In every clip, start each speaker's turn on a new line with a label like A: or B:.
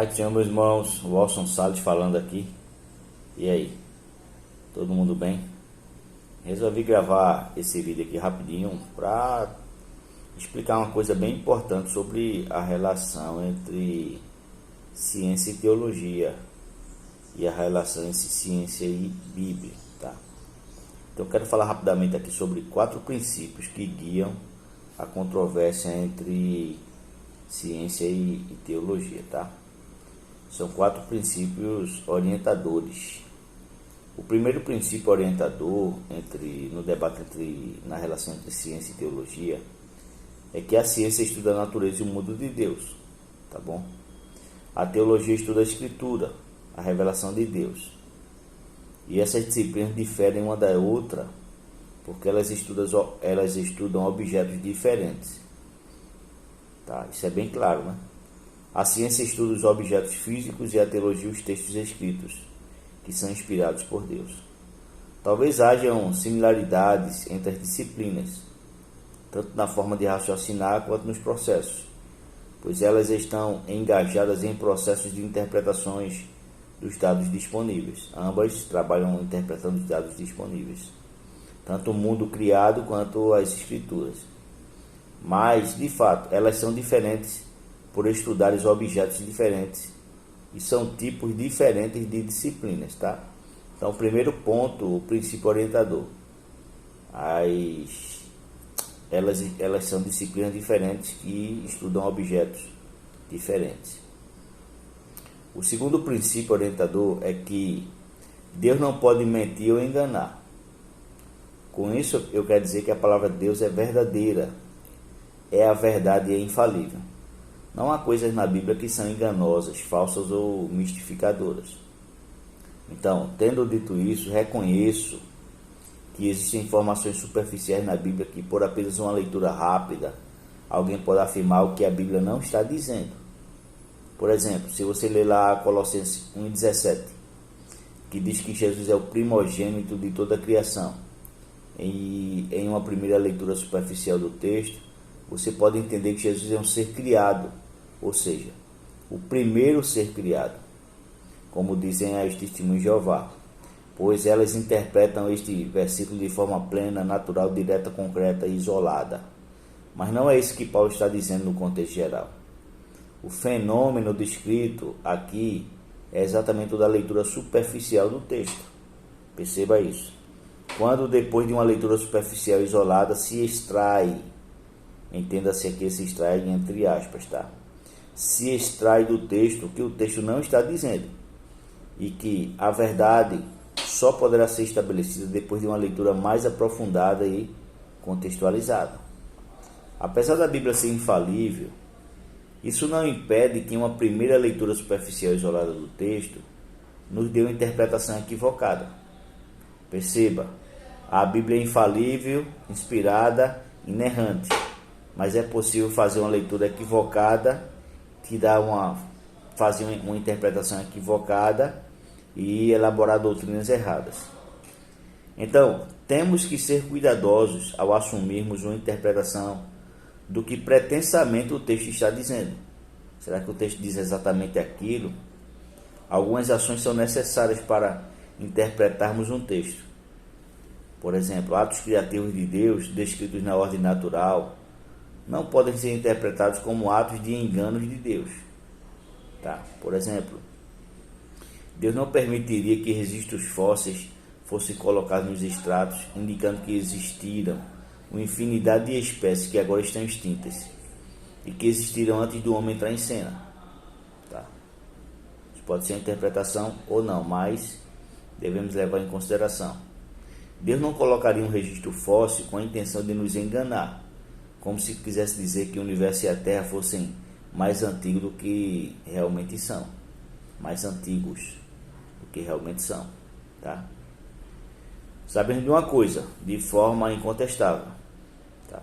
A: Pai do Senhor, meus irmãos, o Walson Salles falando aqui. E aí, todo mundo bem? Resolvi gravar esse vídeo aqui rapidinho para explicar uma coisa bem importante sobre a relação entre ciência e teologia e a relação entre ciência e Bíblia, tá? Então eu quero falar rapidamente aqui sobre 4 princípios que guiam a controvérsia entre ciência e teologia, tá? São 4 princípios orientadores. O primeiro princípio orientador no debate na relação entre ciência e teologia é que a ciência estuda a natureza e o mundo de Deus, tá bom? A teologia estuda a escritura, a revelação de Deus. E essas disciplinas diferem uma da outra porque elas estudam objetos diferentes. Tá? Isso é bem claro, né? A ciência estuda os objetos físicos e a teologia os textos escritos, que são inspirados por Deus. Talvez hajam similaridades entre as disciplinas, tanto na forma de raciocinar quanto nos processos, pois elas estão engajadas em processos de interpretações dos dados disponíveis. Ambas trabalham interpretando os dados disponíveis, tanto o mundo criado quanto as escrituras. Mas, de fato, elas são diferentes por estudar os objetos diferentes e são tipos diferentes de disciplinas, tá? Então, primeiro ponto, o princípio orientador. Elas são disciplinas diferentes que estudam objetos diferentes. O segundo princípio orientador é que Deus não pode mentir ou enganar. Com isso, eu quero dizer que a palavra de Deus é verdadeira, é a verdade e é infalível. Não há coisas na Bíblia que são enganosas, falsas ou mistificadoras. Então, tendo dito isso, reconheço que existem informações superficiais na Bíblia que, por apenas uma leitura rápida, alguém pode afirmar o que a Bíblia não está dizendo. Por exemplo, se você ler lá Colossenses 1,17, que diz que Jesus é o primogênito de toda a criação, e em uma primeira leitura superficial do texto, você pode entender que Jesus é um ser criado, ou seja, o primeiro ser criado, como dizem as testemunhas de Jeová, pois elas interpretam este versículo de forma plena, natural, direta, concreta e isolada. Mas não é isso que Paulo está dizendo no contexto geral. O fenômeno descrito aqui é exatamente o da leitura superficial do texto. Perceba isso. Quando depois de uma leitura superficial isolada se extrai, entenda-se aqui se extrai entre aspas, tá? Se extrai do texto o que o texto não está dizendo e que a verdade só poderá ser estabelecida depois de uma leitura mais aprofundada e contextualizada. Apesar da Bíblia ser infalível, isso não impede que uma primeira leitura superficial isolada do texto nos dê uma interpretação equivocada. Perceba, a Bíblia é infalível, inspirada, inerrante, mas é possível fazer uma leitura equivocada que fazer uma interpretação equivocada e elaborar doutrinas erradas. Então, temos que ser cuidadosos ao assumirmos uma interpretação do que pretensamente o texto está dizendo. Será que o texto diz exatamente aquilo? Algumas ações são necessárias para interpretarmos um texto. Por exemplo, atos criativos de Deus, descritos na ordem natural, não podem ser interpretados como atos de enganos de Deus. Tá? Por exemplo, Deus não permitiria que registros fósseis fossem colocados nos estratos, indicando que existiram uma infinidade de espécies que agora estão extintas e que existiram antes do homem entrar em cena. Tá? Isso pode ser uma interpretação ou não, mas devemos levar em consideração. Deus não colocaria um registro fóssil com a intenção de nos enganar, como se quisesse dizer que o universo e a Terra fossem mais antigos do que realmente são. Mais antigos do que realmente são. Tá? Sabemos de uma coisa, de forma incontestável. Tá?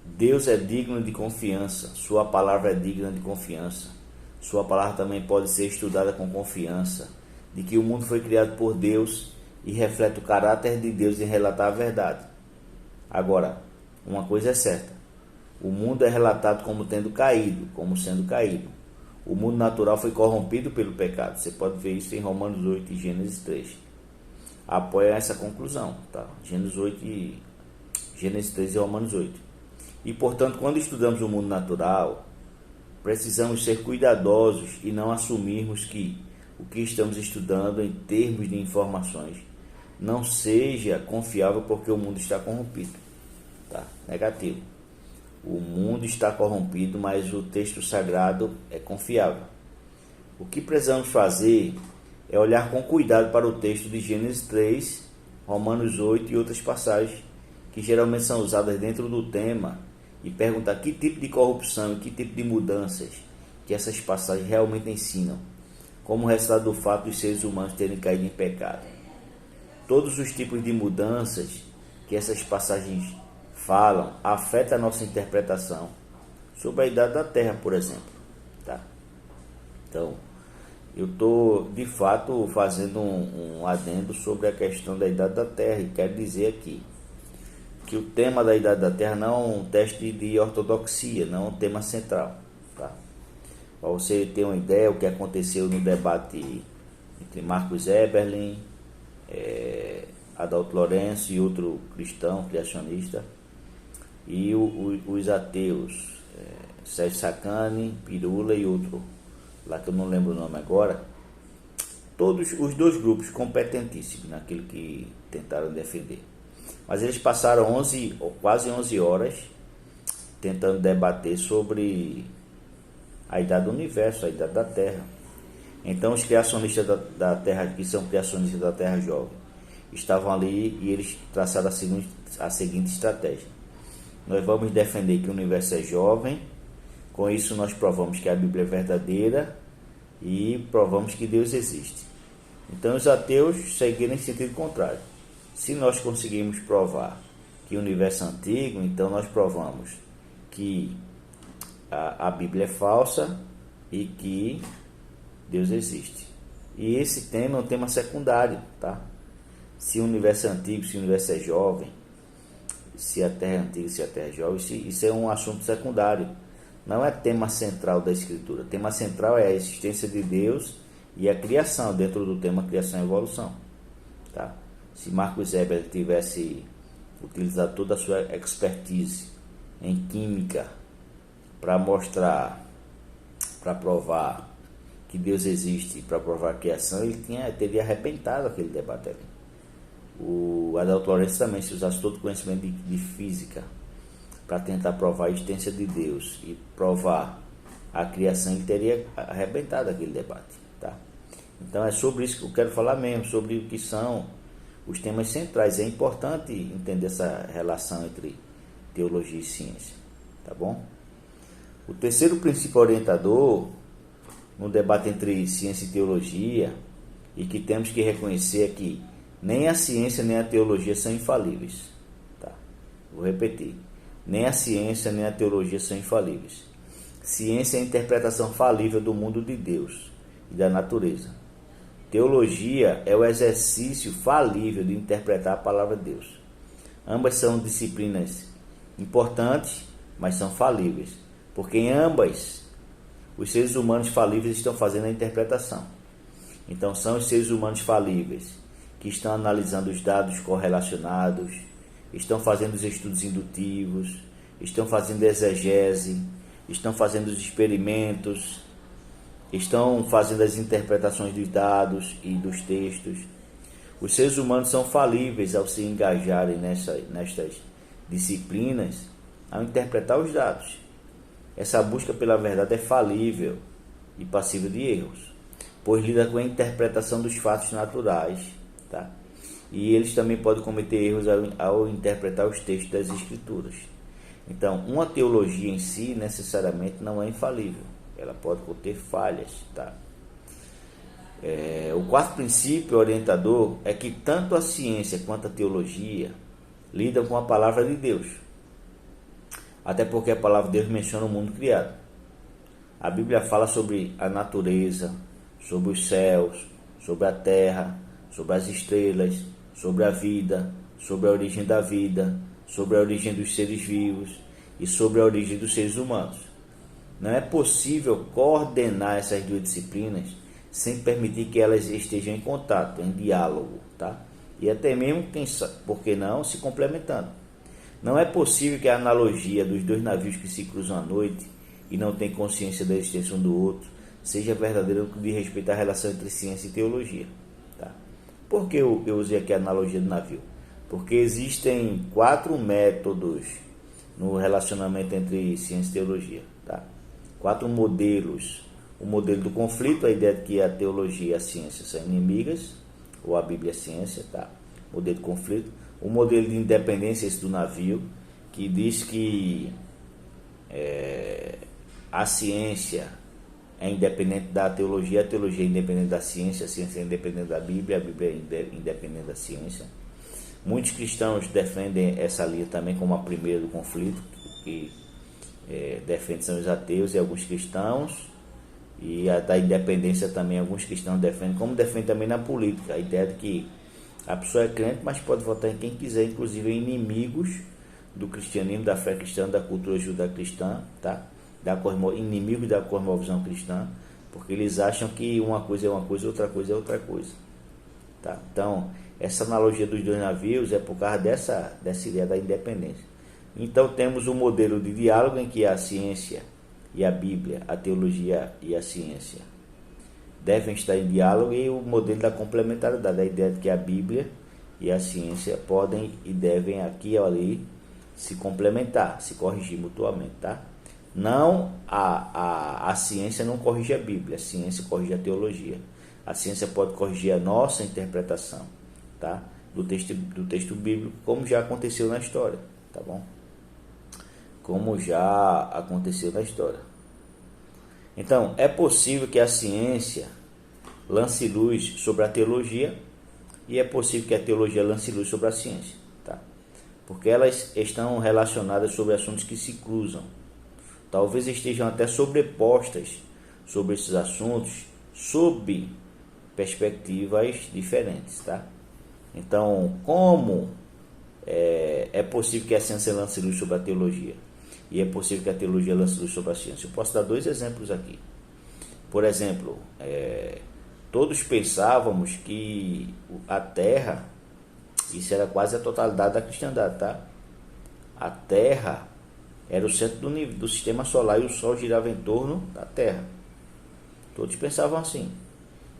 A: Deus é digno de confiança. Sua palavra é digna de confiança. Sua palavra também pode ser estudada com confiança. De que o mundo foi criado por Deus e reflete o caráter de Deus em relatar a verdade. Agora, uma coisa é certa: o mundo é relatado como sendo caído. o mundo natural foi corrompido pelo pecado. Você pode ver isso em Romanos 8 e Gênesis 3. Apoia essa conclusão, tá? Gênesis 3 e Romanos 8. E, portanto, quando estudamos o mundo natural, precisamos ser cuidadosos e não assumirmos que o que estamos estudando em termos de informações não seja confiável porque o mundo está corrompido. Tá? Negativo. O mundo está corrompido, mas o texto sagrado é confiável. O que precisamos fazer é olhar com cuidado para o texto de Gênesis 3, Romanos 8 e outras passagens que geralmente são usadas dentro do tema e perguntar que tipo de corrupção e que tipo de mudanças que essas passagens realmente ensinam, como resultado do fato dos seres humanos terem caído em pecado. Todos os tipos de mudanças que essas passagens falam afetam a nossa interpretação sobre a idade da Terra, por exemplo. Tá? Então, eu estou de fato fazendo um adendo sobre a questão da idade da Terra e quero dizer aqui que o tema da idade da Terra não é um teste de ortodoxia, não é um tema central. Tá? Para você ter uma ideia, o que aconteceu no debate entre Marcus Eberlin, Adalto Lourenço e outro cristão criacionista, e os ateus, Sérgio Sacani, Pirula e outro, lá que eu não lembro o nome agora, todos os dois grupos competentíssimos naquilo que tentaram defender. Mas eles passaram quase 11 horas tentando debater sobre a idade do universo, a idade da Terra. Então os criacionistas da Terra, que são criacionistas da Terra jovem, estavam ali e eles traçaram a seguinte estratégia: nós vamos defender que o universo é jovem, com isso nós provamos que a Bíblia é verdadeira e provamos que Deus existe. Então os ateus seguiram em sentido contrário. Se nós conseguimos provar que o universo é antigo, então nós provamos que a Bíblia é falsa e que Deus existe. E esse tema é um tema secundário, tá? Se o universo é antigo, se o universo é jovem, se a Terra é antiga, se a Terra é jovem, isso é um assunto secundário. Não é tema central da Escritura. O tema central é a existência de Deus e a criação, dentro do tema criação e evolução. Tá? Se Marcus Weber tivesse utilizado toda a sua expertise em química para mostrar, para provar que Deus existe, para provar a criação, ele teria arrebentado aquele debate ali. O Adalto Lourenço também, se usasse todo o conhecimento de física para tentar provar a existência de Deus e provar a criação, ele teria arrebentado aquele debate. Tá? Então é sobre isso que eu quero falar mesmo, sobre o que são os temas centrais. É importante entender essa relação entre teologia e ciência. Tá bom? O terceiro princípio orientador no debate entre ciência e teologia, e que temos que reconhecer, é que nem a ciência nem a teologia são infalíveis. Tá? Vou repetir. Nem a ciência nem a teologia são infalíveis. Ciência é a interpretação falível do mundo de Deus e da natureza. Teologia é o exercício falível de interpretar a palavra de Deus. Ambas são disciplinas importantes, mas são falíveis, porque em ambas os seres humanos falíveis estão fazendo a interpretação. Então são os seres humanos falíveis que estão analisando os dados correlacionados, estão fazendo os estudos indutivos, estão fazendo exegese, estão fazendo os experimentos, estão fazendo as interpretações dos dados e dos textos. Os seres humanos são falíveis ao se engajarem nestas disciplinas, ao interpretar os dados. Essa busca pela verdade é falível e passível de erros, pois lida com a interpretação dos fatos naturais, tá? E eles também podem cometer erros ao interpretar os textos das Escrituras. Então, uma teologia em si necessariamente não é infalível, ela pode conter falhas, tá? O quarto princípio orientador é que tanto a ciência quanto a teologia lidam com a palavra de Deus, até porque a palavra de Deus menciona o mundo criado. A Bíblia fala sobre a natureza, sobre os céus, sobre a terra, sobre as estrelas, sobre a vida, sobre a origem da vida, sobre a origem dos seres vivos e sobre a origem dos seres humanos. Não é possível coordenar essas duas disciplinas sem permitir que elas estejam em contato, em diálogo, tá? E até mesmo, por que não, se complementando. Não é possível que a analogia dos dois navios que se cruzam à noite e não têm consciência da existência um do outro seja verdadeira no que diz respeito à relação entre ciência e teologia. Tá? Por que eu usei aqui a analogia do navio? Porque existem 4 métodos no relacionamento entre ciência e teologia. Tá? 4 modelos. O modelo do conflito, a ideia de que a teologia e a ciência são inimigas, ou a Bíblia e a ciência, tá? Modelo de conflito. O modelo de independência, esse do navio, que diz que a ciência é independente da teologia, a teologia é independente da ciência, a ciência é independente da Bíblia, a Bíblia é independente da ciência. Muitos cristãos defendem essa linha também como a primeira do conflito, que defende são os ateus e alguns cristãos, e a da independência também alguns cristãos defendem, como defende também na política, a ideia de que a pessoa é crente, mas pode votar em quem quiser, inclusive em inimigos do cristianismo, da fé cristã, da cultura judaico-cristã, tá? Inimigos da cosmovisão cristã, porque eles acham que uma coisa é uma coisa, outra coisa é outra coisa. Tá? Então, essa analogia dos dois navios é por causa dessa ideia da independência. Então, temos um modelo de diálogo em que a ciência e a Bíblia, a teologia e a ciência devem estar em diálogo, e o modelo da complementaridade, a ideia de que a Bíblia e a ciência podem e devem aqui ou ali se complementar, se corrigir mutuamente, tá? Não, a ciência não corrige a Bíblia, a ciência corrige a teologia. A ciência pode corrigir a nossa interpretação, tá? do texto bíblico, como já aconteceu na história, tá bom? Como já aconteceu na história. Então, é possível que a ciência lance luz sobre a teologia, e é possível que a teologia lance luz sobre a ciência, tá? Porque elas estão relacionadas sobre assuntos que se cruzam. Talvez estejam até sobrepostas sobre esses assuntos, sob perspectivas diferentes, tá? Então, como é possível que a ciência lance luz sobre a teologia, e é possível que a teologia lance luz sobre a ciência? Eu posso dar 2 exemplos aqui. Por exemplo, todos pensávamos que a Terra, isso era quase a totalidade da cristandade, tá? A Terra era o centro do sistema solar e o Sol girava em torno da Terra. Todos pensavam assim.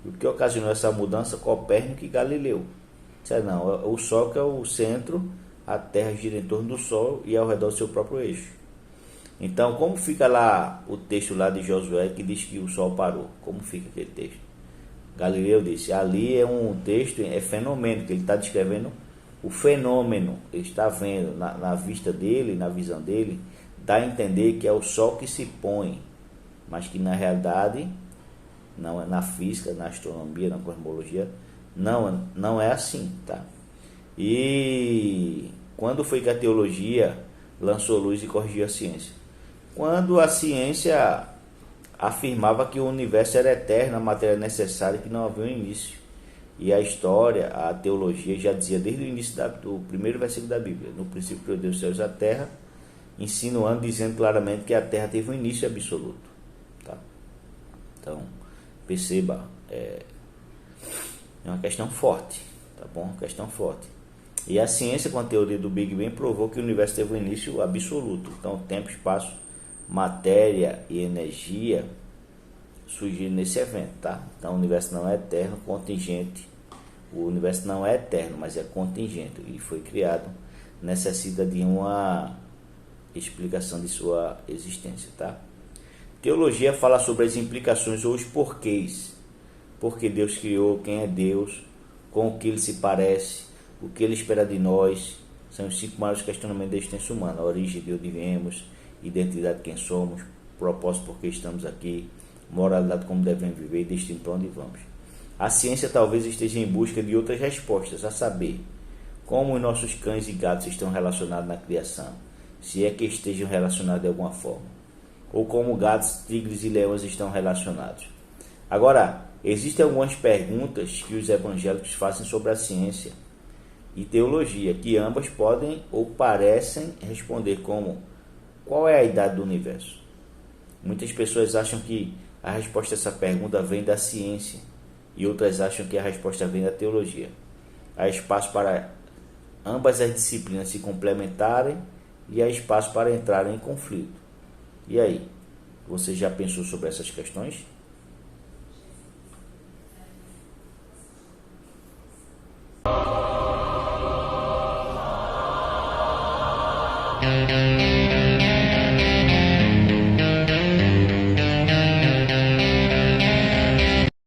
A: E o que ocasionou essa mudança? Copérnico e Galileu. Disseram, não, o Sol que é o centro, a Terra gira em torno do Sol e ao redor do seu próprio eixo. Então, como fica lá o texto lá de Josué que diz que o Sol parou? Como fica aquele texto? Galileu disse, ali é um texto, é fenômeno, que ele está descrevendo o fenômeno. Ele está vendo na vista dele, na visão dele, dá a entender que é o Sol que se põe, mas que na realidade, não é na física, na astronomia, na cosmologia, não é assim, tá? E quando foi que a teologia lançou luz e corrigiu a ciência? Quando a ciência afirmava que o universo era eterno, a matéria necessária, que não havia um início. E a história, a teologia já dizia desde o início do primeiro versículo da Bíblia, no princípio criou Deus os céus e a terra, insinuando, dizendo claramente que a terra teve um início absoluto, tá? Então, perceba, é uma questão forte, tá bom? Uma questão forte. E a ciência, com a teoria do Big Bang, provou que o universo teve um início absoluto. Então, tempo, espaço, matéria e energia surgiram nesse evento, tá? Então, o universo não é eterno, contingente. O universo não é eterno, mas é contingente, e foi criado, necessita de uma explicação de sua existência, tá? Teologia fala sobre as implicações ou os porquês. Por que Deus criou, quem é Deus, com o que ele se parece, o que ele espera de nós. São os 5 maiores questionamentos da existência humana: a origem de onde viemos, identidade de quem somos, propósito por que estamos aqui, moralidade como devemos viver e destino para onde vamos. A ciência talvez esteja em busca de outras respostas, a saber, como os nossos cães e gatos estão relacionados na criação, se é que estejam relacionados de alguma forma, ou como gatos, tigres e leões estão relacionados. Agora, existem algumas perguntas que os evangélicos fazem sobre a ciência e teologia, que ambas podem ou parecem responder, como: qual é a idade do universo? Muitas pessoas acham que a resposta a essa pergunta vem da ciência e outras acham que a resposta vem da teologia. Há espaço para ambas as disciplinas se complementarem e há espaço para entrarem em conflito. E aí, você já pensou sobre essas questões?
B: Música